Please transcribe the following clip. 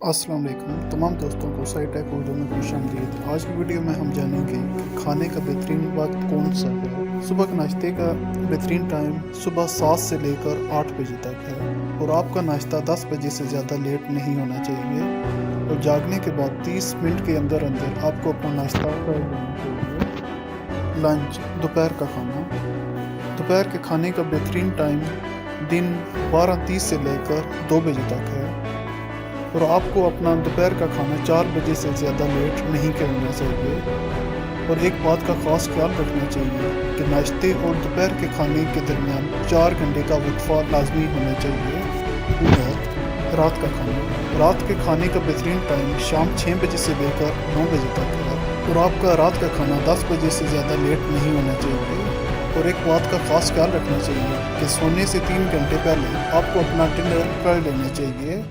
अस्सलाम वालेकुम तमाम दोस्तों को सही टेक उर्दू में खुशामदीद। आज की वीडियो में हम जानेंगे कि खाने का बेहतरीन वक्त कौन सा है। सुबह के नाश्ते का बेहतरीन टाइम सुबह 7 से लेकर 8 बजे तक है और आपका नाश्ता 10 बजे से ज़्यादा लेट नहीं होना चाहिए और जागने के बाद 30 मिनट के अंदर अंदर आपको अपना नाश्ता कर लेना चाहिए। लंच दोपहर का खाना। दोपहर के खाने का बेहतरीन टाइम दिन 12:30 से लेकर 2 बजे तक है और आपको अपना दोपहर का खाना 4 बजे से ज़्यादा लेट नहीं करना चाहिए। और एक बात का ख़ास ख्याल रखना चाहिए कि नाश्ते और दोपहर के खाने के दरमियान 4 घंटे का वक्फा लाजमी होना चाहिए। फिर रात का खाना। रात के खाने का बेहतरीन टाइम शाम 6 बजे से लेकर 9 बजे तक है और आपका रात का खाना 10 बजे से ज़्यादा लेट नहीं होना चाहिए। और एक बात का ख़ास ख्याल रखना चाहिए कि सोने से 3 घंटे पहले आपको अपना डिनर कर लेना चाहिए।